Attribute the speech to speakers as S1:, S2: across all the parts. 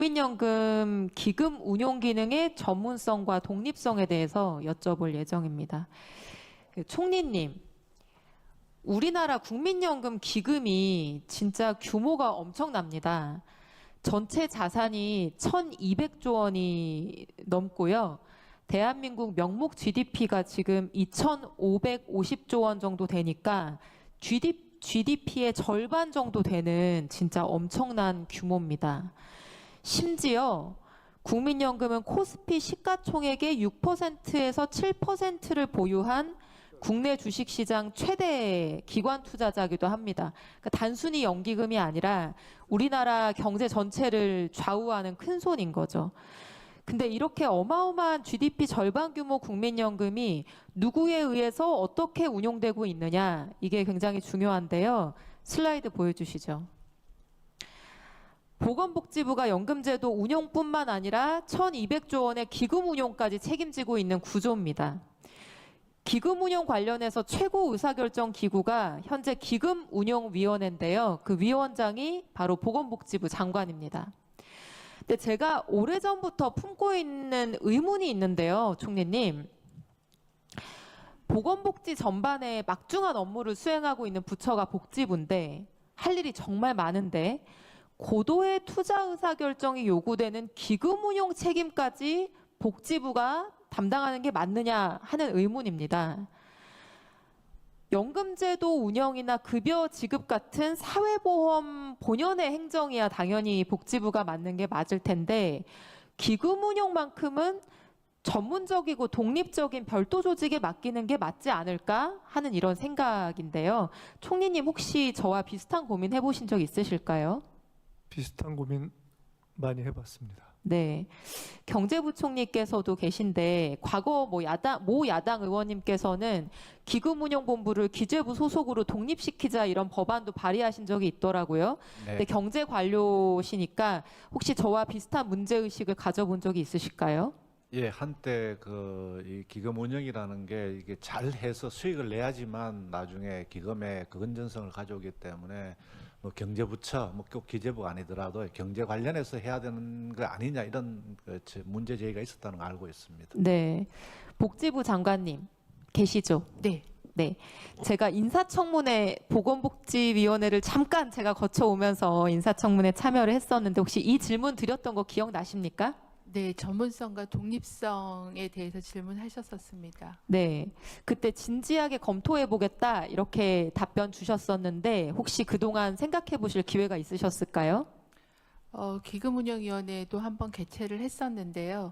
S1: 국민연금 기금 운용 기능의 전문성과 독립성에 대해서 여쭤볼 예정입니다. 총리님, 우리나라 국민연금 기금이 진짜 규모가 엄청납니다. 전체 자산이 1,200조 원이 넘고요. 대한민국 명목 GDP가 지금 2,550조 원 정도 되니까 GDP의 절반 정도 되는 진짜 엄청난 규모입니다. 심지어 국민연금은 코스피 시가총액의 6%에서 7%를 보유한 국내 주식시장 최대 기관 투자자이기도 합니다. 그러니까 단순히 연기금이 아니라 우리나라 경제 전체를 좌우하는 큰 손인 거죠. 근데 이렇게 어마어마한 GDP 절반 규모 국민연금이 누구에 의해서 어떻게 운용되고 있느냐, 이게 굉장히 중요한데요. 슬라이드 보여주시죠. 보건복지부가 연금제도 운용뿐만 아니라 1,200조 원의 기금 운용까지 책임지고 있는 구조입니다. 기금 운용 관련해서 최고 의사결정 기구가 현재 기금운용위원회인데요. 그 위원장이 바로 보건복지부 장관입니다. 근데 제가 오래전부터 품고 있는 의문이 있는데요, 총리님. 보건복지 전반에 막중한 업무를 수행하고 있는 부처가 복지부인데 할 일이 정말 많은데 고도의 투자 의사결정이 요구되는 기금운용 책임까지 복지부가 담당하는 게 맞느냐 하는 의문입니다. 연금제도 운영이나 급여 지급 같은 사회보험 본연의 행정이야 당연히 복지부가 맡는 게 맞을 텐데 기금 운용만큼은 전문적이고 독립적인 별도 조직에 맡기는 게 맞지 않을까 하는 이런 생각인데요. 총리님 혹시 저와 비슷한 고민 해보신 적 있으실까요?
S2: 비슷한 고민 많이 해봤습니다.
S1: 네, 경제부총리께서도 계신데 과거 모 야당 의원님께서는 기금운용본부를 기재부 소속으로 독립시키자 이런 법안도 발의하신 적이 있더라고요.
S3: 네.
S1: 근데 경제관료시니까 혹시 저와 비슷한 문제의식을 가져본 적이 있으실까요?
S3: 예, 한때 이 기금 운영이라는 게 이게 잘해서 수익을 내야지만 나중에 기금의 그 건전성을 가져오기 때문에 뭐 경제부처, 뭐 꼭 기재부가 아니더라도 경제 관련해서 해야 되는 거 아니냐 이런 문제 제기가 있었다는 걸 알고 있습니다.
S1: 네, 복지부 장관님 계시죠?
S4: 네.
S1: 네, 제가 인사청문회 보건복지위원회를 잠깐 제가 거쳐오면서 인사청문회 참여를 했었는데 혹시 이 질문 드렸던 거 기억나십니까?
S4: 네, 전문성과 독립성에 대해서 질문하셨었습니다.
S1: 네, 그때 진지하게 검토해보겠다 이렇게 답변 주셨었는데 혹시 그동안 생각해보실 기회가 있으셨을까요?
S4: 기금운용위원회도 한번 개최를 했었는데요.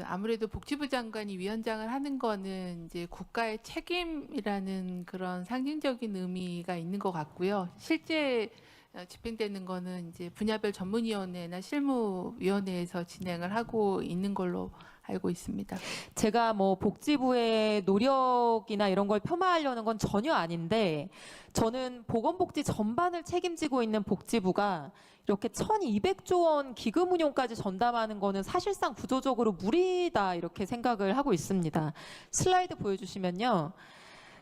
S4: 아무래도 복지부 장관이 위원장을 하는 거는 이제 국가의 책임이라는 그런 상징적인 의미가 있는 것 같고요. 실제 집행되는 거는 이제 분야별 전문위원회나 실무위원회에서 진행을 하고 있는 걸로 알고 있습니다.
S1: 제가 뭐 복지부의 노력이나 이런 걸 폄하하려는 건 전혀 아닌데 저는 보건복지 전반을 책임지고 있는 복지부가 이렇게 1,200조 원 기금 운용까지 전담하는 거는 사실상 구조적으로 무리다 이렇게 생각을 하고 있습니다. 슬라이드 보여주시면요.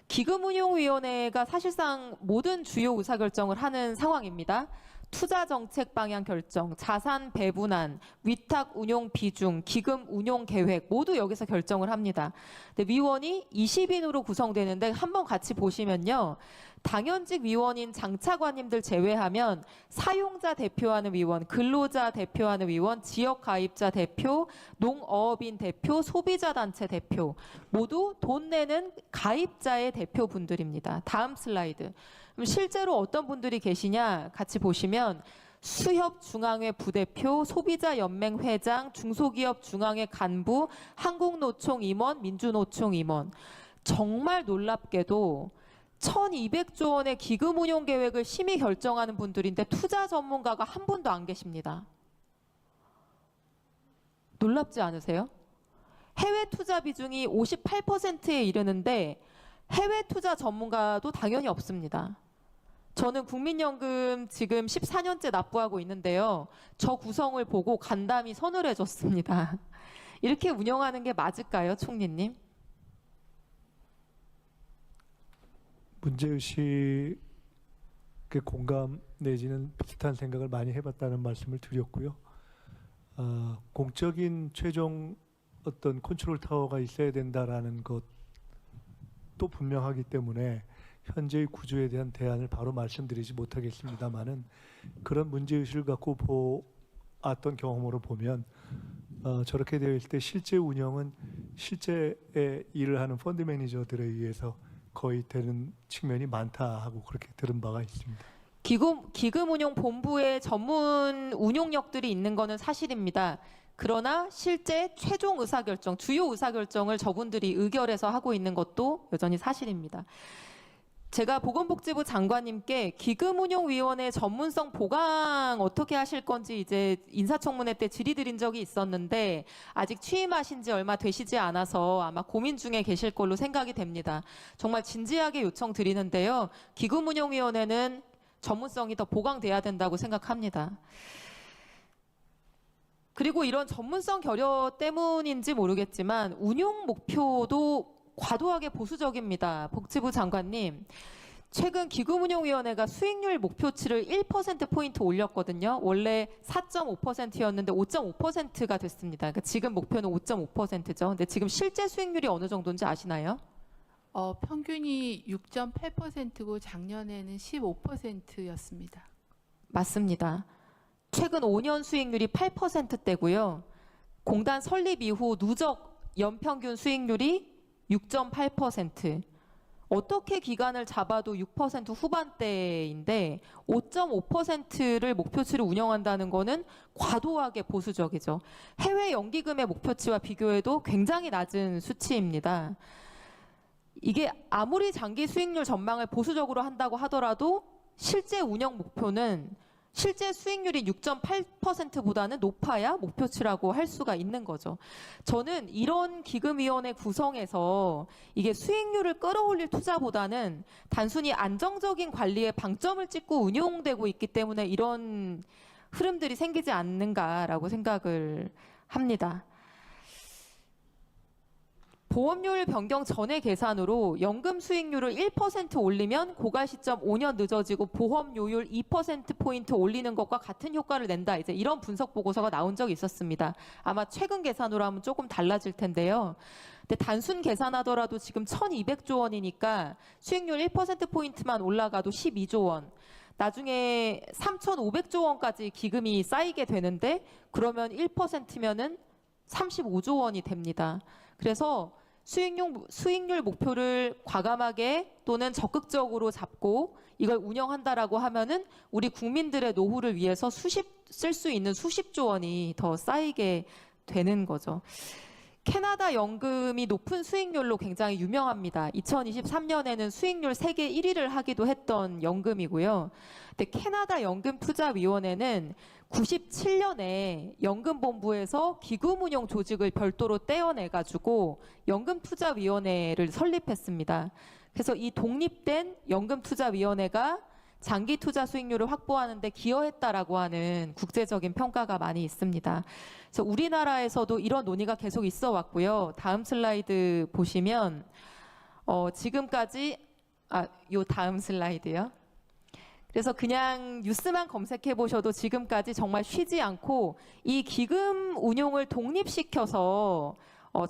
S1: 기금운용위원회가 사실상 모든 주요 의사결정을 하는 상황입니다. 투자 정책 방향 결정, 자산 배분안, 위탁 운용 비중, 기금 운용 계획 모두 여기서 결정을 합니다. 근데 위원이 20인으로 구성되는데 한번 같이 보시면요. 당연직 위원인 장차관님들 제외하면 사용자 대표하는 위원, 근로자 대표하는 위원, 지역 가입자 대표, 농어업인 대표, 소비자 단체 대표 모두 돈 내는 가입자의 대표분들입니다. 다음 슬라이드. 그럼 실제로 어떤 분들이 계시냐 같이 보시면 수협중앙회 부대표, 소비자연맹 회장, 중소기업 중앙회 간부, 한국노총 임원, 민주노총 임원. 정말 놀랍게도 1,200조 원의 기금 운용 계획을 심의 결정하는 분들인데 투자 전문가가 한 분도 안 계십니다. 놀랍지 않으세요? 해외 투자 비중이 58%에 이르는데 해외 투자 전문가도 당연히 없습니다. 저는 국민연금 지금 14년째 납부하고 있는데요. 저 구성을 보고 간담이 서늘해졌습니다. 이렇게 운영하는 게 맞을까요, 총리님?
S2: 문제의식의 공감 내지는 비슷한 생각을 많이 해봤다는 말씀을 드렸고요. 공적인 최종 어떤 컨트롤 타워가 있어야 된다라는 것도 분명하기 때문에 현재의 구조에 대한 대안을 바로 말씀드리지 못하겠습니다만은 그런 문제의식을 갖고 보았던 경험으로 보면 저렇게 되어 있을 때 실제 운영은 실제의 일을 하는 펀드 매니저들에 의해서 거의 되는 측면이 많다 하고 그렇게 들은 바가 있습니다.
S1: 기금운용본부의 전문 운용력들이 있는 것은 사실입니다. 그러나 실제 최종 의사결정, 주요 의사결정을 저분들이 의결해서 하고 있는 것도 여전히 사실입니다. 제가 보건복지부 장관님께 기금운용위원회 전문성 보강 어떻게 하실 건지 이제 인사청문회 때 질의드린 적이 있었는데 아직 취임하신 지 얼마 되시지 않아서 아마 고민 중에 계실 걸로 생각이 됩니다. 정말 진지하게 요청드리는데요. 기금운용위원회는 전문성이 더 보강돼야 된다고 생각합니다. 그리고 이런 전문성 결여 때문인지 모르겠지만 운용 목표도 과도하게 보수적입니다. 복지부 장관님, 최근 기금운용위원회가 수익률 목표치를 1%포인트 올렸거든요. 원래 4.5%였는데 5.5%가 됐습니다. 그러니까 지금 목표는 5.5%죠. 근데 지금 실제 수익률이 어느 정도인지 아시나요?
S4: 평균이 6.8%고 작년에는 15%였습니다.
S1: 맞습니다. 최근 5년 수익률이 8%대고요. 공단 설립 이후 누적 연평균 수익률이 6.8%. 어떻게 기간을 잡아도 6% 후반대인데 5.5%를 목표치로 운영한다는 것은 과도하게 보수적이죠. 해외 연기금의 목표치와 비교해도 굉장히 낮은 수치입니다. 이게 아무리 장기 수익률 전망을 보수적으로 한다고 하더라도 실제 운영 목표는 실제 수익률이 6.8%보다는 높아야 목표치라고 할 수가 있는 거죠. 저는 이런 기금위원회 구성에서 이게 수익률을 끌어올릴 투자보다는 단순히 안정적인 관리에 방점을 찍고 운용되고 있기 때문에 이런 흐름들이 생기지 않는가라고 생각을 합니다. 보험료율 변경 전의 계산으로 연금 수익률을 1% 올리면 고갈 시점 5년 늦어지고 보험료율 2%포인트 올리는 것과 같은 효과를 낸다. 이제 이런 분석 보고서가 나온 적이 있었습니다. 아마 최근 계산으로 하면 조금 달라질 텐데요. 근데 단순 계산하더라도 지금 1,200조 원이니까 수익률 1%포인트만 올라가도 12조 원. 나중에 3,500조 원까지 기금이 쌓이게 되는데 그러면 1%면은 35조 원이 됩니다. 그래서 수익률 목표를 과감하게 또는 적극적으로 잡고 이걸 운영한다라고 하면은 우리 국민들의 노후를 위해서 쓸 수 있는 수십조 원이 더 쌓이게 되는 거죠. 캐나다 연금이 높은 수익률로 굉장히 유명합니다. 2023년에는 수익률 세계 1위를 하기도 했던 연금이고요. 근데 캐나다 연금투자위원회는 97년에 연금본부에서 기금운용 조직을 별도로 떼어내가지고 연금투자위원회를 설립했습니다. 그래서 이 독립된 연금투자위원회가 장기 투자 수익률을 확보하는 데 기여했다라고 하는 국제적인 평가가 많이 있습니다. 그래서 우리나라에서도 이런 논의가 계속 있어 왔고요. 다음 슬라이드 보시면 지금까지 요 다음 슬라이드요. 그래서 그냥 뉴스만 검색해 보셔도 지금까지 정말 쉬지 않고 이 기금 운용을 독립시켜서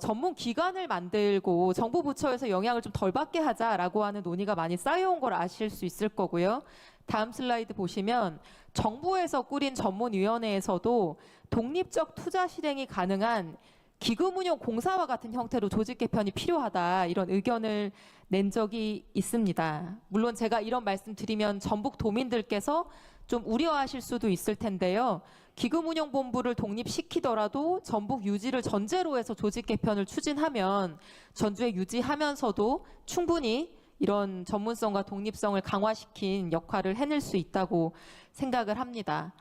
S1: 전문 기관을 만들고 정부 부처에서 영향을 좀 덜 받게 하자라고 하는 논의가 많이 쌓여온 걸 아실 수 있을 거고요. 다음 슬라이드 보시면 정부에서 꾸린 전문위원회에서도 독립적 투자 실행이 가능한 기금운용 공사와 같은 형태로 조직 개편이 필요하다 이런 의견을 낸 적이 있습니다. 물론 제가 이런 말씀 드리면 전북 도민들께서 좀 우려하실 수도 있을 텐데요. 기금운용본부를 독립시키더라도 전북 유지를 전제로 해서 조직 개편을 추진하면 전주에 유지하면서도 충분히 이런 전문성과 독립성을 강화시킨 역할을 해낼 수 있다고 생각을 합니다.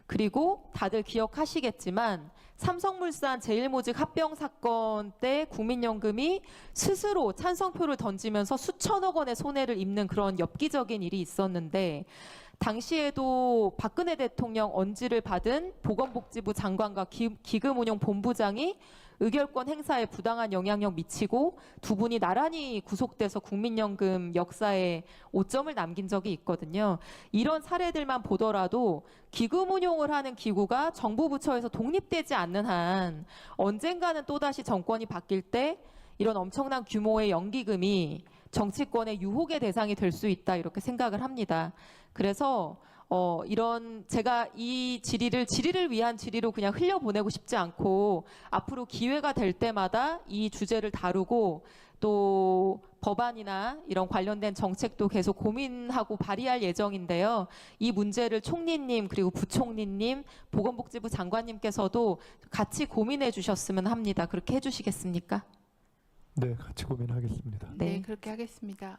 S1: 그리고 다들 기억하시겠지만 삼성물산 제일모직 합병 사건 때 국민연금이 스스로 찬성표를 던지면서 수천억 원의 손해를 입는 그런 엽기적인 일이 있었는데 당시에도 박근혜 대통령 언지를 받은 보건복지부 장관과 기금운용본부장이 의결권 행사에 부당한 영향력 미치고 두 분이 나란히 구속돼서 국민연금 역사에 오점을 남긴 적이 있거든요. 이런 사례들만 보더라도 기금 운용을 하는 기구가 정부 부처에서 독립되지 않는 한 언젠가는 또다시 정권이 바뀔 때 이런 엄청난 규모의 연기금이 정치권의 유혹의 대상이 될 수 있다 이렇게 생각을 합니다. 그래서 이런 제가 이 질의를 위한 질의로 그냥 흘려보내고 싶지 않고 앞으로 기회가 될 때마다 이 주제를 다루고 또 법안이나 이런 관련된 정책도 계속 고민하고 발의할 예정인데요. 이 문제를 총리님 그리고 부총리님, 보건복지부 장관님께서도 같이 고민해 주셨으면 합니다. 그렇게 해주시겠습니까?
S2: 네, 같이 고민하겠습니다.
S1: 네.
S4: 네, 그렇게 하겠습니다.